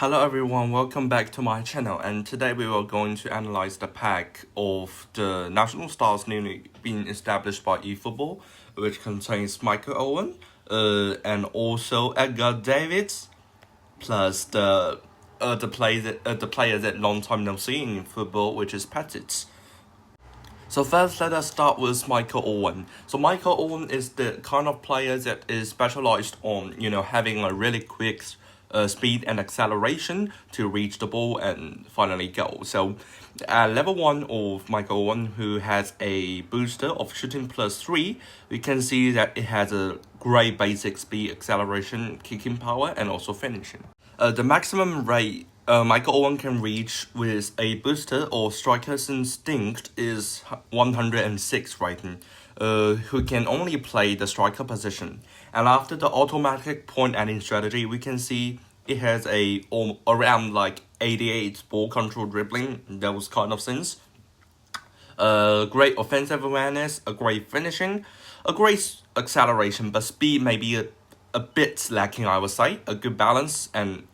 Hello everyone, welcome back to my channel, and today we are going to analyze the pack of the national stars newly being established by Efootball, which contains Michael Owen, and also Edgar Davids, plus the player that long time no see in football, which is Petit. So first, let us start with Michael Owen. So Michael Owen is the kind of player that is specialized on, having a really quick speed and acceleration to reach the ball and finally go. So at level 1 of Michael Owen, who has a booster of shooting +3, we can see that it has a great basic speed, acceleration, kicking power, and also finishing. The maximum rate Michael Owen can reach with a booster or striker's instinct is 106 rating, who can only play the striker position. And after the automatic point adding strategy, we can see it has around like 88 ball control, dribbling, those kind of things. Great offensive awareness, a great finishing, a great acceleration, but speed may be a bit lacking, I would say. A good balance and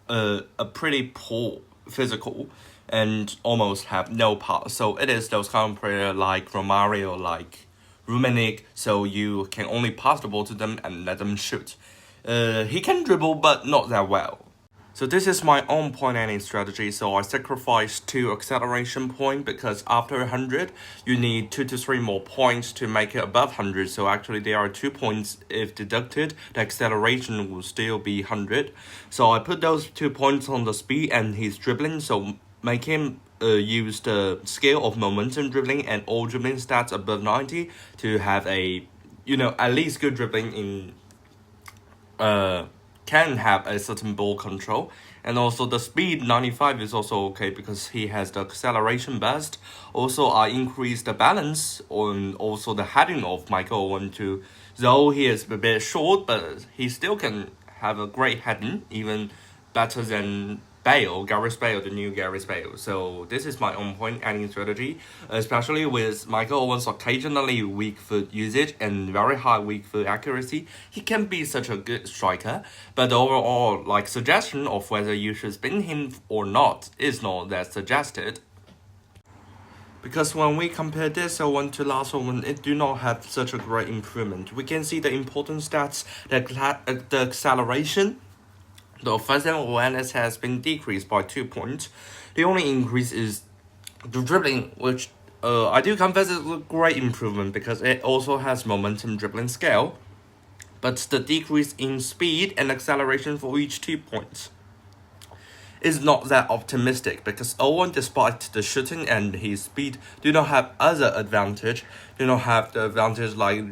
a pretty poor physical and almost have no pass. So it is those kind of player like Romario, like Rummenigge, so you can only pass the ball to them and let them shoot. He can dribble, but not that well. So this is my own point adding strategy, so I sacrificed 2 acceleration points because after 100, you need 2 to 3 more points to make it above 100. So actually there are 2 points if deducted, the acceleration will still be 100. So I put those 2 points on the speed and his dribbling, so make him use the scale of momentum dribbling and all dribbling stats above 90 to have a, at least good dribbling in can have a certain ball control. And also the speed 95 is also okay because he has the acceleration burst. Also I increased the balance on also the heading of Michael Owen too. Though he is a bit short, but he still can have a great heading, even better than Gareth Bale, the new Gareth Bale. So this is my own point adding strategy, especially with Michael Owen's occasionally weak foot usage and very high weak foot accuracy. He can be such a good striker, but the overall suggestion of whether you should spin him or not is not that suggested. Because when we compare this Owen to last Owen, it do not have such a great improvement. We can see the important stats, the acceleration. The offensive awareness has been decreased by 2 points. The only increase is the dribbling, which I do confess is a great improvement because it also has momentum dribbling scale. But the decrease in speed and acceleration for each 2 points is not that optimistic because Owen, despite the shooting and his speed, do not have other advantage. Do not have the advantage like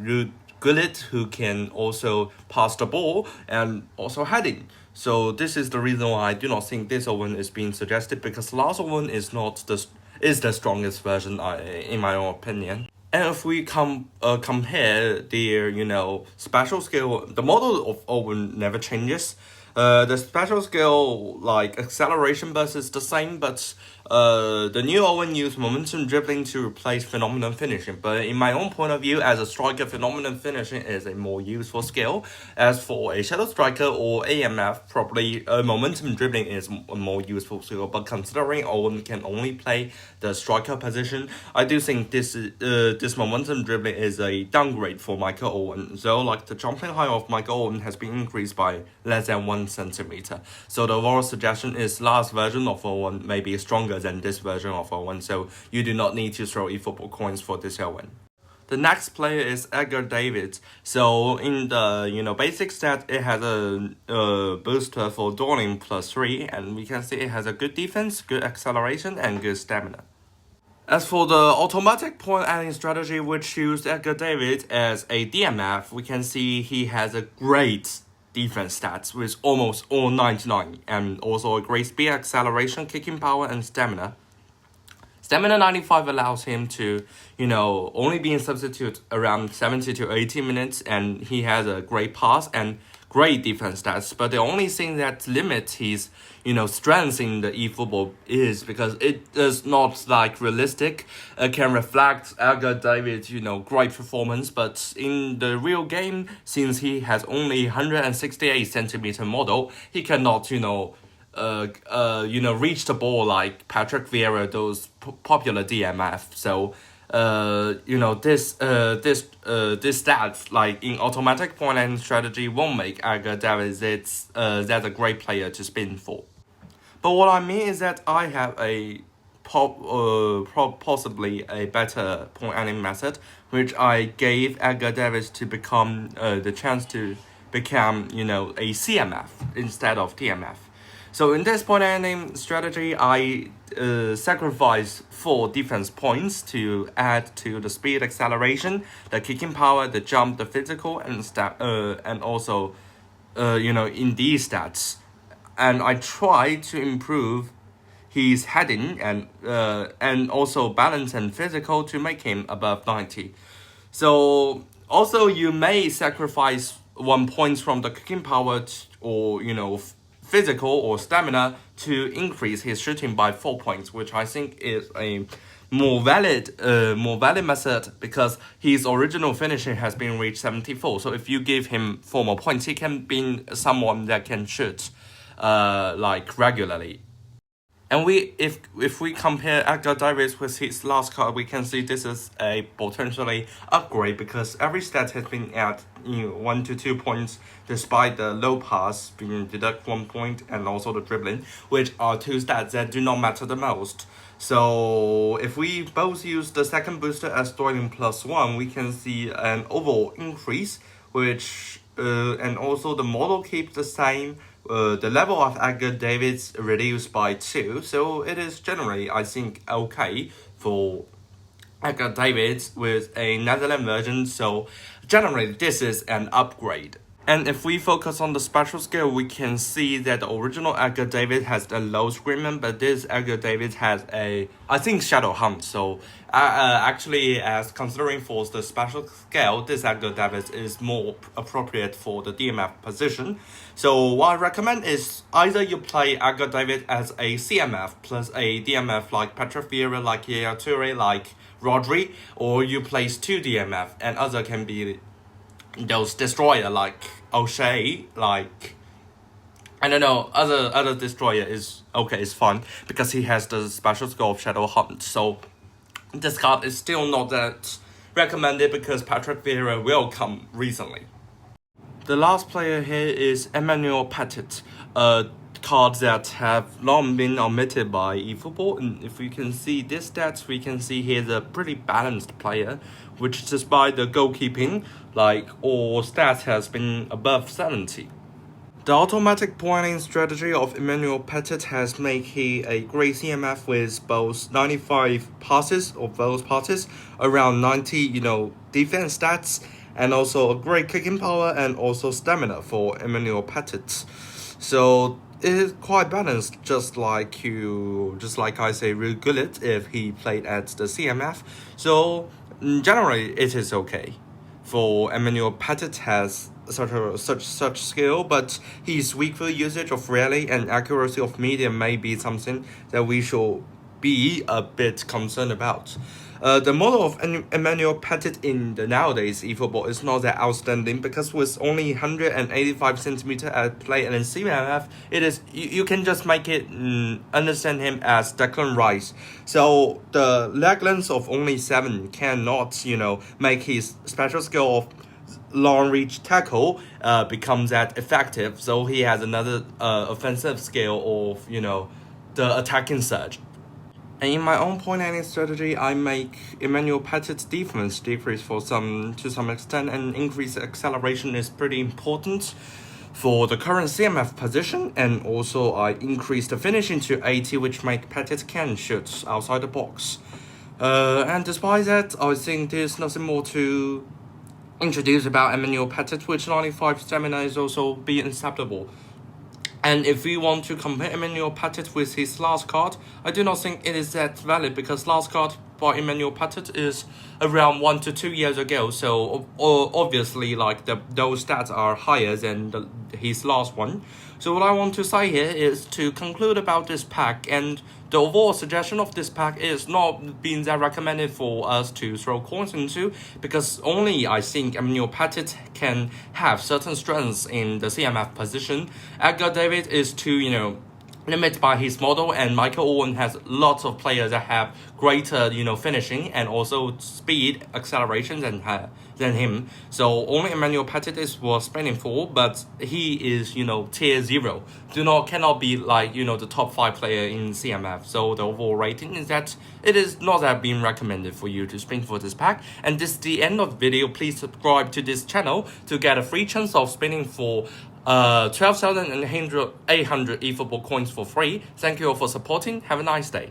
Gullit, who can also pass the ball and also heading. So this is the reason why I do not think this Owen is being suggested, because last Owen is the strongest version in my own opinion. And if we compare their special skill, the model of Owen never changes. The special skill like acceleration burst is the same, but the new Owen used momentum dribbling to replace phenomenon finishing. But in my own point of view, as a striker, phenomenon finishing is a more useful skill. As for a shadow striker or AMF, probably momentum dribbling is a more useful skill. But considering Owen can only play the striker position, I do think this momentum dribbling is a downgrade for Michael Owen. So the jumping height of Michael Owen has been increased by less than 1 centimeter. So the overall suggestion is last version of Owen may be stronger than this version of Owen, so you do not need to throw eFootball coins for this Owen. The next player is Edgar Davids. So in the basic stat, it has a booster for dawdling +3, and we can see it has a good defense, good acceleration, and good stamina. As for the automatic point adding strategy, which used Edgar Davids as a DMF, we can see he has a great defense stats with almost all 99, and also a great speed, acceleration, kicking power, and stamina. Stamina 95 allows him to, only be in substitute around 70 to 80 minutes, and he has a great pass and great defense stats. But the only thing that limits his, strength in the eFootball is because it does not realistic. It can reflect Edgar Davids, great performance, but in the real game, since he has only 168 centimeter model, he cannot, reach the ball like Patrick Viera, those popular DMF. So, this stats like in automatic point and strategy won't make Davids. That's a great player to spin for. But what I mean is that I have a possibly a better point ending method, which I gave Edgar Davis to become the chance to become a CMF instead of TMF. So in this point ending strategy, I sacrifice 4 defense points to add to the speed, acceleration, the kicking power, the jump, the physical, and also in these stats, and I try to improve his heading and also balance and physical to make him above 90. So also you may sacrifice 1 point from the kicking power or physical or stamina to increase his shooting by 4 points, which I think is a more valid method because his original finishing has been reached 74. So if you give him 4 more points, he can be someone that can shoot like regularly. And if we compare Edgar Davids with his last card, we can see this is a potentially upgrade because every stat has been at 1 to 2 points, despite the low pass being deduct 1 point and also the dribbling, which are 2 stats that do not matter the most. So if we both use the second booster as Doiling +1, we can see an overall increase, which and also the model keeps the same. The level of Edgar Davids reduced by 2, so it is generally, I think, okay for Edgar Davids with a Netherlands version, so generally this is an upgrade. And if we focus on the special skill, we can see that the original Edgar Davids has a low screaming, but this Edgar Davids has I think, shadow hunt. So actually, as considering for the special skill, this Edgar Davids is more appropriate for the DMF position. So what I recommend is either you play Edgar Davids as a CMF plus a DMF like Patrick Viera, like Yaya Toure, like Rodri, or you place 2 DMF, and other can be those destroyer like O'Shea, like I don't know, other destroyer is okay, it's fun because he has the special skill of Shadow Hunt. So this card is still not that recommended because Patrick Vieira will come recently. The last player here is Owen+Petit, a card that have long been omitted by Efootball. And if we can see this stats, we can see he's a pretty balanced player, which despite the goalkeeping, like all stats has been above 70. The automatic pointing strategy of Owen+Petit has made he a great CMF with both 95 passes of those passes, around 90 defense stats, and also a great kicking power and also stamina for Owen+Petit. So it is quite balanced, just like I say, Real Gullit if he played at the CMF. So generally it is okay. For Owen+Petit has such skill, but his weak for usage of rally and accuracy of medium may be something that we should be a bit concerned about. The model of Owen+Petit in the nowadays eFootball is not that outstanding because with only 185 centimeter at play and in CMF, it is you can just make it understand him as Declan Rice. So the leg length of only 7 cannot make his special skill of long reach tackle becomes that effective. So he has another offensive skill of the attacking surge. And in my own point ending strategy, I make Owen+Petit's defense decrease to some extent, and increased acceleration is pretty important for the current CMF position, and also I increase the finishing to 80, which make Petit can shoot outside the box. And despite that, I think there's nothing more to introduce about Owen+Petit, which 95 stamina is also be acceptable. And if we want to compare Owen+Petit with his last card, I do not think it is that valid because last card by Owen+Petit is around 1 to 2 years ago. So obviously, those stats are higher than his last one. So what I want to say here is to conclude about this pack, and the overall suggestion of this pack is not being that recommended for us to throw coins into, because only I think Owen+Petit can have certain strengths in the CMF position. Edgar David is too, limited by his model, and Michael Owen has lots of players that have greater, finishing and also speed, acceleration than him. So only Emmanuel Petit was spinning for, but he is, tier 0. Cannot be like, the top 5 player in CMF. So the overall rating is that it is not that being recommended for you to spin for this pack. And this is the end of the video. Please subscribe to this channel to get a free chance of spinning for 12,800 eFootball coins for free. Thank you all for supporting. Have a nice day.